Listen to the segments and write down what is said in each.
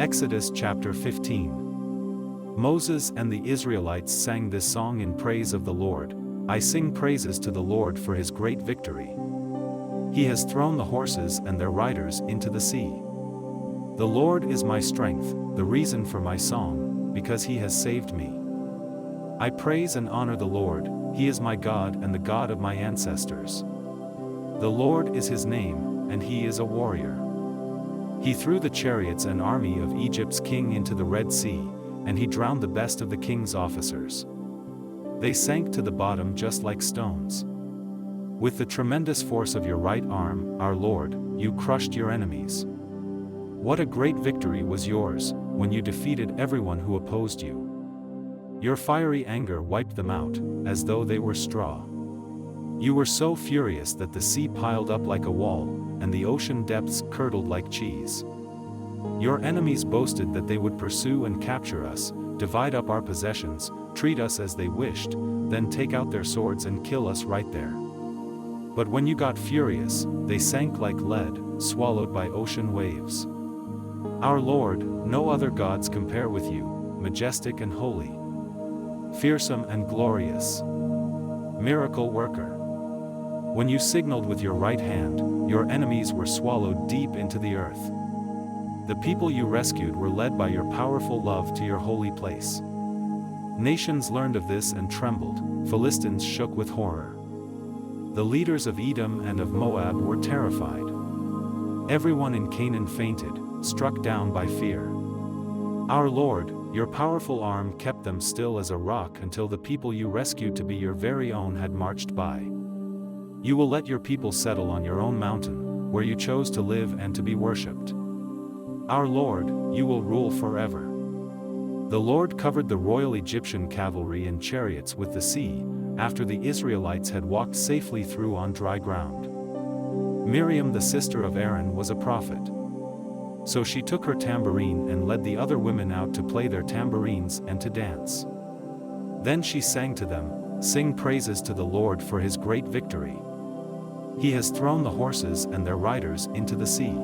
Exodus chapter 15. Moses and the Israelites sang this song in praise of the Lord. I sing praises to the Lord for his great victory. He has thrown the horses and their riders into the sea. The Lord is my strength, the reason for my song, because he has saved me. I praise and honor the Lord, he is my God and the God of my ancestors. The Lord is his name, and he is a warrior. He threw the chariots and army of Egypt's king into the Red Sea, and he drowned the best of the king's officers. They sank to the bottom just like stones. With the tremendous force of your right arm, our Lord, you crushed your enemies. What a great victory was yours, when you defeated everyone who opposed you. Your fiery anger wiped them out, as though they were straw. You were so furious that the sea piled up like a wall, and the ocean depths curdled like cheese. Your enemies boasted that they would pursue and capture us, divide up our possessions, treat us as they wished, then take out their swords and kill us right there. But when you got furious, they sank like lead, swallowed by ocean waves. Our Lord, no other gods compare with you, majestic and holy, fearsome and glorious, miracle worker. When you signaled with your right hand, your enemies were swallowed deep into the earth. The people you rescued were led by your powerful love to your holy place. Nations learned of this and trembled, Philistines shook with horror. The leaders of Edom and of Moab were terrified. Everyone in Canaan fainted, struck down by fear. Our Lord, your powerful arm kept them still as a rock until the people you rescued to be your very own had marched by. You will let your people settle on your own mountain, where you chose to live and to be worshipped. Our Lord, you will rule forever. The Lord covered the royal Egyptian cavalry and chariots with the sea, after the Israelites had walked safely through on dry ground. Miriam, the sister of Aaron, was a prophet. So she took her tambourine and led the other women out to play their tambourines and to dance. Then she sang to them, "Sing praises to the Lord for his great victory. He has thrown the horses and their riders into the sea."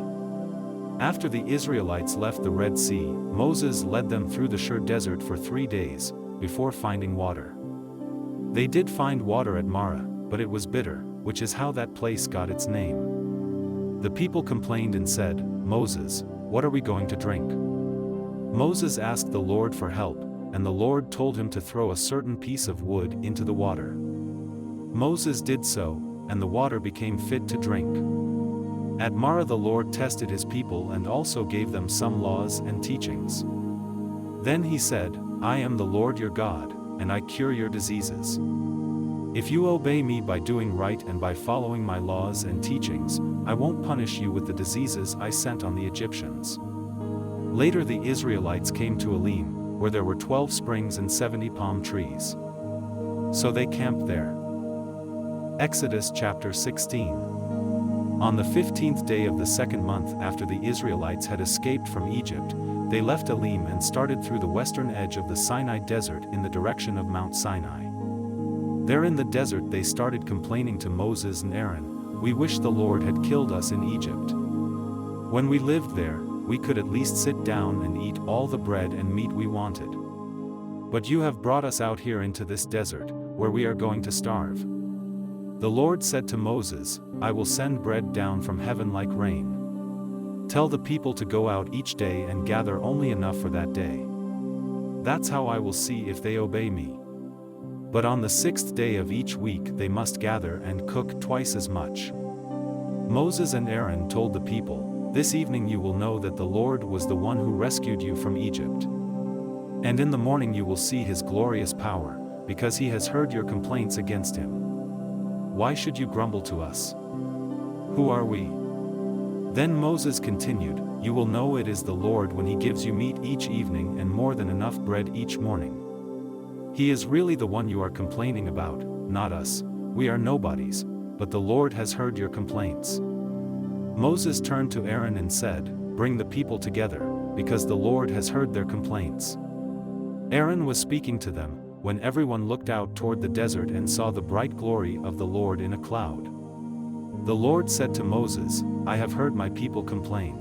After the Israelites left the Red Sea, Moses led them through the Shur desert for 3 days, before finding water. They did find water at Marah, but it was bitter, which is how that place got its name. The people complained and said, "Moses, what are we going to drink?" Moses asked the Lord for help, and the Lord told him to throw a certain piece of wood into the water. Moses did so, and the water became fit to drink. At Marah the Lord tested his people and also gave them some laws and teachings. Then he said, "I am the Lord your God, and I cure your diseases. If you obey me by doing right and by following my laws and teachings, I won't punish you with the diseases I sent on the Egyptians." Later the Israelites came to Elim, where there were 12 springs and 70 palm trees. So they camped there. Exodus chapter 16. On the 15th day of the second month after the Israelites had escaped from Egypt, they left Elim and started through the western edge of the Sinai desert in the direction of Mount Sinai. There in the desert they started complaining to Moses and Aaron, "We wish the Lord had killed us in Egypt. When we lived there, we could at least sit down and eat all the bread and meat we wanted. But you have brought us out here into this desert, where we are going to starve." The Lord said to Moses, "I will send bread down from heaven like rain. Tell the people to go out each day and gather only enough for that day. That's how I will see if they obey me. But on the 6th day of each week they must gather and cook twice as much." Moses and Aaron told the people, "This evening you will know that the Lord was the one who rescued you from Egypt. And in the morning you will see his glorious power, because he has heard your complaints against him. Why should you grumble to us? Who are we?" Then Moses continued, "You will know it is the Lord when he gives you meat each evening and more than enough bread each morning. He is really the one you are complaining about, not us. We are nobodies, but the Lord has heard your complaints." Moses turned to Aaron and said, "Bring the people together, because the Lord has heard their complaints." Aaron was speaking to them, when everyone looked out toward the desert and saw the bright glory of the Lord in a cloud. The Lord said to Moses, "I have heard my people complain.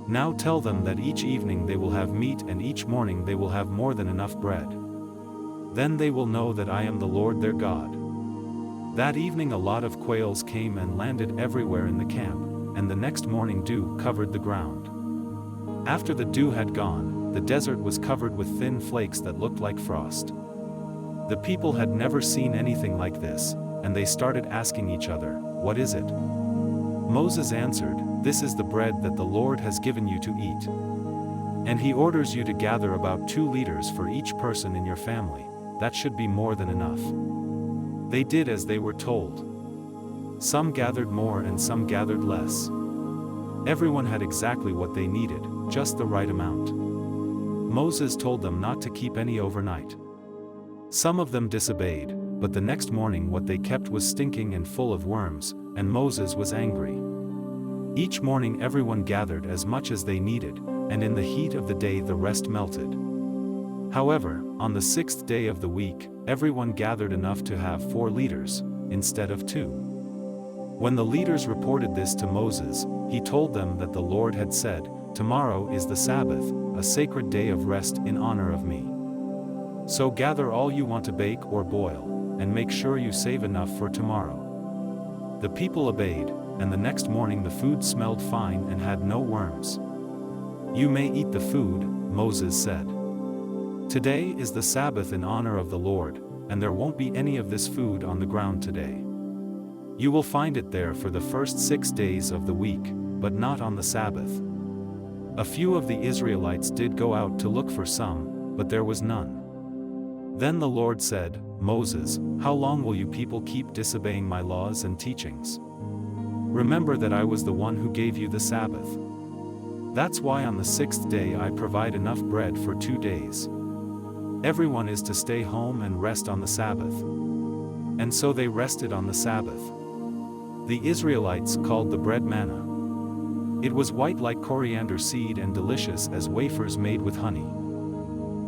Now tell them that each evening they will have meat and each morning they will have more than enough bread. Then they will know that I am the Lord their God." That evening a lot of quails came and landed everywhere in the camp, and the next morning dew covered the ground. After the dew had gone, the desert was covered with thin flakes that looked like frost. The people had never seen anything like this, and they started asking each other, "What is it?" Moses answered, "This is the bread that the Lord has given you to eat. And he orders you to gather about 2 liters for each person in your family. That should be more than enough." They did as they were told. Some gathered more and some gathered less. Everyone had exactly what they needed, just the right amount. Moses told them not to keep any overnight. Some of them disobeyed, but the next morning what they kept was stinking and full of worms, and Moses was angry. Each morning everyone gathered as much as they needed, and in the heat of the day the rest melted. However, on the 6th day of the week, everyone gathered enough to have 4 liters, instead of 2. When the leaders reported this to Moses, he told them that the Lord had said, "Tomorrow is the Sabbath, a sacred day of rest in honor of me. So gather all you want to bake or boil, and make sure you save enough for tomorrow." The people obeyed, and the next morning the food smelled fine and had no worms. "You may eat the food," Moses said. "Today is the Sabbath in honor of the Lord, and there won't be any of this food on the ground today. You will find it there for the first 6 days of the week, but not on the Sabbath." A few of the Israelites did go out to look for some, but there was none. Then the Lord said, "Moses, how long will you people keep disobeying my laws and teachings? Remember that I was the one who gave you the Sabbath. That's why on the 6th day I provide enough bread for 2 days. Everyone is to stay home and rest on the Sabbath." And so they rested on the Sabbath. The Israelites called the bread manna. It was white like coriander seed and delicious as wafers made with honey.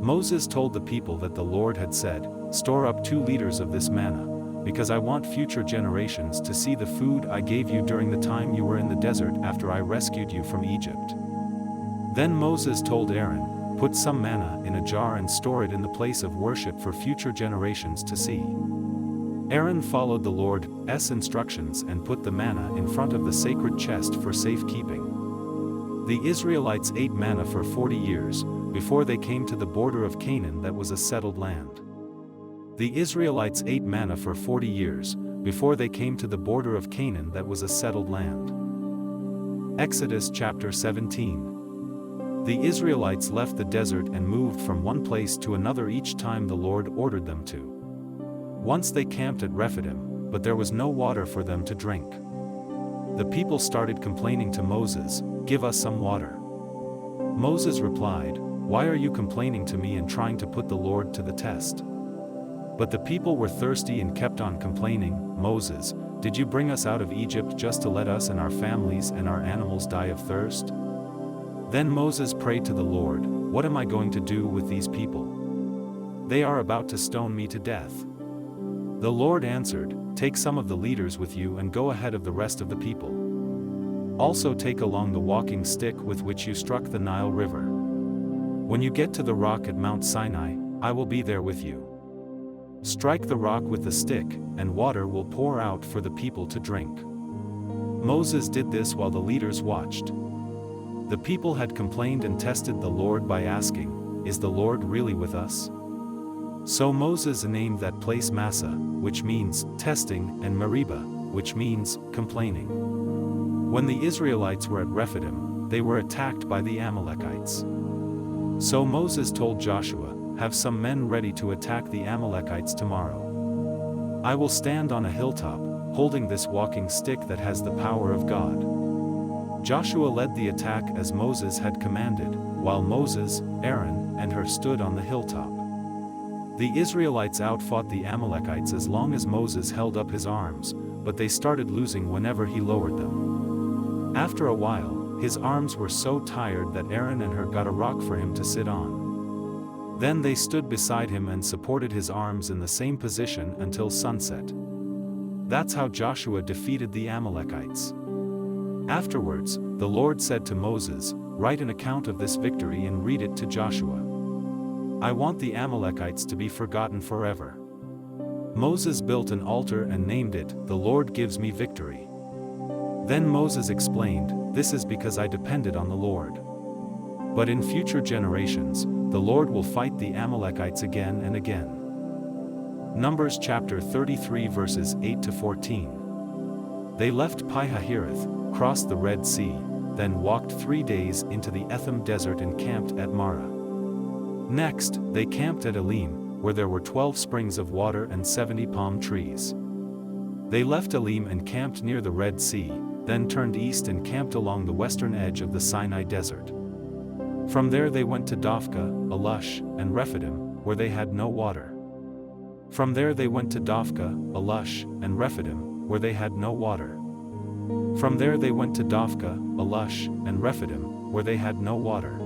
Moses told the people that the Lord had said, "Store up 2 liters of this manna, because I want future generations to see the food I gave you during the time you were in the desert after I rescued you from Egypt." Then Moses told Aaron, "Put some manna in a jar and store it in the place of worship for future generations to see." Aaron followed the Lord's instructions and put the manna in front of the sacred chest for safekeeping. The Israelites ate manna for 40 years, before they came to the border of Canaan that was a settled land. The Israelites ate manna for 40 years, before they came to the border of Canaan that was a settled land. Exodus chapter 17. The Israelites left the desert and moved from one place to another each time the Lord ordered them to. Once they camped at Rephidim, but there was no water for them to drink. The people started complaining to Moses, "Give us some water." Moses replied, "Why are you complaining to me and trying to put the Lord to the test?" But the people were thirsty and kept on complaining, "Moses, did you bring us out of Egypt just to let us and our families and our animals die of thirst?" Then Moses prayed to the Lord, "What am I going to do with these people? They are about to stone me to death." The Lord answered, "Take some of the leaders with you and go ahead of the rest of the people. Also take along the walking stick with which you struck the Nile River. When you get to the rock at Mount Sinai, I will be there with you. Strike the rock with the stick, and water will pour out for the people to drink." Moses did this while the leaders watched. The people had complained and tested the Lord by asking, "Is the Lord really with us?" So Moses named that place Massah, which means testing, and Meribah, which means complaining. When the Israelites were at Rephidim, they were attacked by the Amalekites. So Moses told Joshua, "Have some men ready to attack the Amalekites tomorrow. I will stand on a hilltop, holding this walking stick that has the power of God." Joshua led the attack as Moses had commanded, while Moses, Aaron, and Hur stood on the hilltop. The Israelites outfought the Amalekites as long as Moses held up his arms, but they started losing whenever he lowered them. After a while, his arms were so tired that Aaron and Hur got a rock for him to sit on. Then they stood beside him and supported his arms in the same position until sunset. That's how Joshua defeated the Amalekites. Afterwards, the Lord said to Moses, write an account of this victory and read it to Joshua. I want the Amalekites to be forgotten forever." Moses built an altar and named it, "The Lord Gives Me Victory." Then Moses explained, "This is because I depended on the Lord. But in future generations, the Lord will fight the Amalekites again and again." Numbers chapter 33 verses 8 to 14. They left Pi-hahiroth, crossed the Red Sea, then walked 3 days into the Etham desert and camped at Marah. Next, they camped at Elim, where there were 12 springs of water and 70 palm trees. They left Elim and camped near the Red Sea, then turned east and camped along the western edge of the Sinai desert. From there they went to Dophkah, Alush, and Rephidim, where they had no water. From there they went to Dophkah, Alush, and Rephidim, where they had no water. From there they went to Dophkah, Alush, and Rephidim, where they had no water.